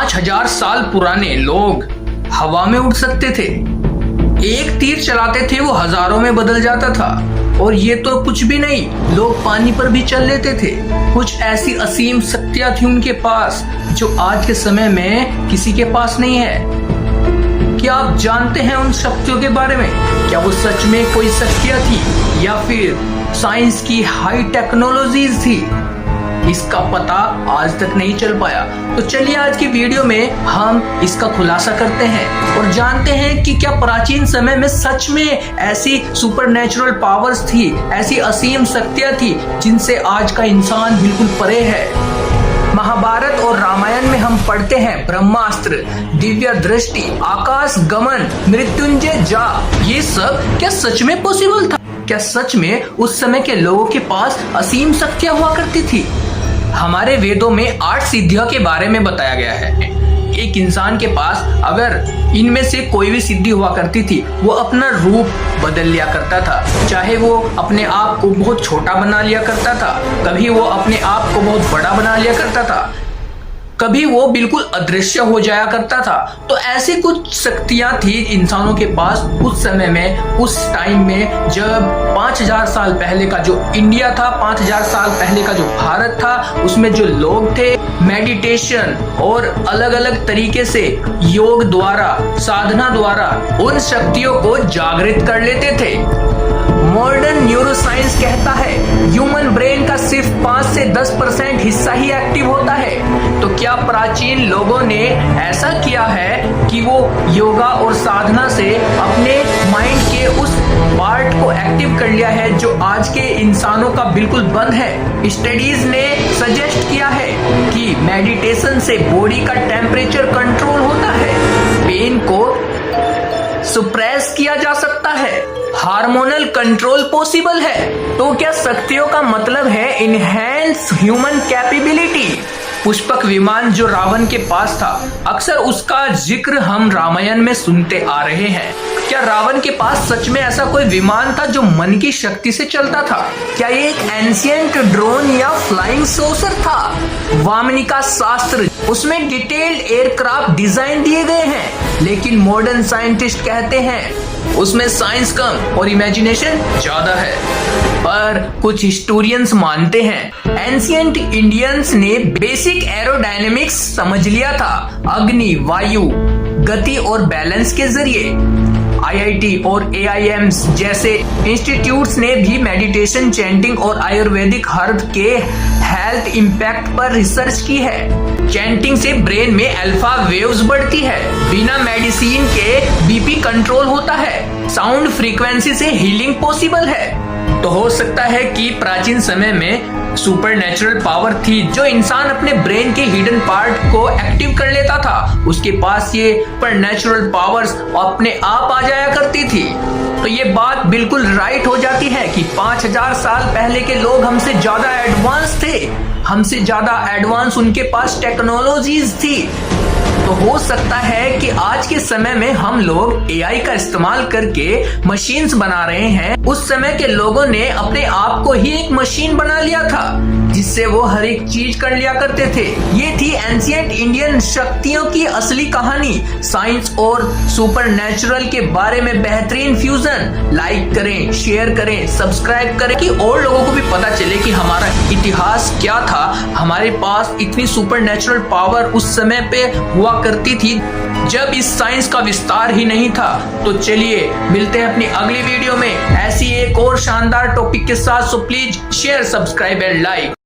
5000 साल पुराने लोग हवा में उड़ सकते थे। एक तीर चलाते थे वो हजारों में बदल जाता था। और ये तो कुछ भी नहीं, लोग पानी पर भी चल लेते थे। कुछ ऐसी असीम शक्तियां थी उनके पास जो आज के समय में किसी के पास नहीं है। क्या आप जानते हैं उन शक्तियों के बारे में? क्या वो सच में कोई शक्तियां थी या फिर साइंस की हाई टेक्नोलॉजीज थी? इसका पता आज तक नहीं चल पाया। तो चलिए आज की वीडियो में हम इसका खुलासा करते हैं और जानते हैं कि क्या प्राचीन समय में सच में ऐसी सुपरनैचुरल पावर्स थी, ऐसी असीम शक्तियां थी जिनसे आज का इंसान बिल्कुल परे है। महाभारत और रामायण में हम पढ़ते हैं ब्रह्मास्त्र, दिव्य दृष्टि, आकाश गमन, मृत्युंजय जाप। ये सब क्या सच में पॉसिबल था? क्या सच में उस समय के लोगों के पास असीम शक्तियां हुआ करती थी? हमारे वेदों में 8 सिद्धियों के बारे में बताया गया है। एक इंसान के पास अगर इनमें से कोई भी सिद्धि हुआ करती थी, वो अपना रूप बदल लिया करता था। चाहे वो अपने आप को बहुत छोटा बना लिया करता था, कभी वो अपने आप को बहुत बड़ा बना लिया करता था, कभी वो बिल्कुल अदृश्य हो जाया करता था। तो ऐसी कुछ शक्तियां थी इंसानों के पास उस समय में, उस टाइम में जब 5000 साल पहले का जो इंडिया था, 5000 साल पहले का जो भारत था, उसमें जो लोग थे मेडिटेशन और अलग अलग तरीके से योग द्वारा, साधना द्वारा उन शक्तियों को जागृत कर लेते थे। मॉडर्न न्यूरोसाइंस कहता है ह्यूमन ब्रेन का सिर्फ 5 से 10% हिस्सा ही एक्टिव होता है। तो क्या प्राचीन लोगों ने ऐसा किया है कि वो योगा और साधना से अपने माइंड के उस पार्ट को एक्टिव कर लिया है जो आज के इंसानों का बिल्कुल बंद है। स्टडीज ने सजेस्ट किया है कि मेडिटेशन से बॉडी का टेम्परेचर कंट्रोल होता है, पेन को सुप्रेस किया जा सकता है, हार्मोनल कंट्रोल पॉसिबल है। तो क्या शक्तियों का मतलब है इनहैंस ह्यूमन कैपेबिलिटी? पुष्पक विमान जो रावण के पास था, अक्सर उसका जिक्र हम रामायण में सुनते आ रहे हैं। क्या रावण के पास सच में ऐसा कोई विमान था जो मन की शक्ति से चलता था? क्या ये एक एंशिएंट ड्रोन या फ्लाइंग सॉसर था? वामनिका शास्त्र, उसमें डिटेल्ड एयरक्राफ्ट डिजाइन दिए गए हैं, लेकिन मॉडर्न साइंटिस्ट कहते हैं उसमें साइंस कम और इमेजिनेशन ज्यादा है। पर कुछ हिस्टोरियंस मानते हैं एंशिएंट इंडियंस ने बेसिक एरोडायनेमिक्स समझ लिया था, अग्नि, वायु, गति और बैलेंस के जरिए। आईआईटी और एआईएम्स जैसे इंस्टीट्यूट्स ने भी मेडिटेशन, चैंटिंग और आयुर्वेदिक हर्ब के हेल्थ इंपैक्ट पर रिसर्च की है। चैंटिंग से ब्रेन में अल्फा वेव्स बढ़ती है, बिना मेडिसिन के बीपी कंट्रोल होता है, साउंड फ्रीक्वेंसी से हीलिंग पॉसिबल है। तो हो सकता है कि प्राचीन समय में सुपरनैचुरल पावर थी जो इंसान अपने ब्रेन के हिडन पार्ट को एक्टिव कर लेता था, उसके पास ये सुपरनैचुरल पावर्स अपने आप आ जाया करती थी। तो ये बात बिल्कुल राइट हो जाती है कि 5000 साल पहले के लोग हमसे ज्यादा एडवांस थे, हमसे ज्यादा एडवांस उनके पास टेक्नोलॉजीज थी। तो हो सकता है कि आज के समय में हम लोग एआई का इस्तेमाल करके मशीन्स बना रहे हैं। उस समय के लोगों ने अपने आप को ही एक मशीन बना लिया था जिससे वो हर एक चीज कर लिया करते थे। ये थी एंशिएंट इंडियन शक्तियों की असली कहानी। साइंस और सुपरनैचुरल के बारे में बेहतरीन फ्यूजन। लाइक करें, शेयर करें, सब्सक्राइब करें कि और लोगों को भी पता चले कि हमारा इतिहास क्या था, हमारे पास इतनी सुपरनैचुरल पावर उस समय पे हुआ करती थी जब इस साइंस का विस्तार ही नहीं था। तो चलिए मिलते हैं अपनी अगली वीडियो में ऐसी एक और शानदार टॉपिक के साथ। So please share, subscribe and like.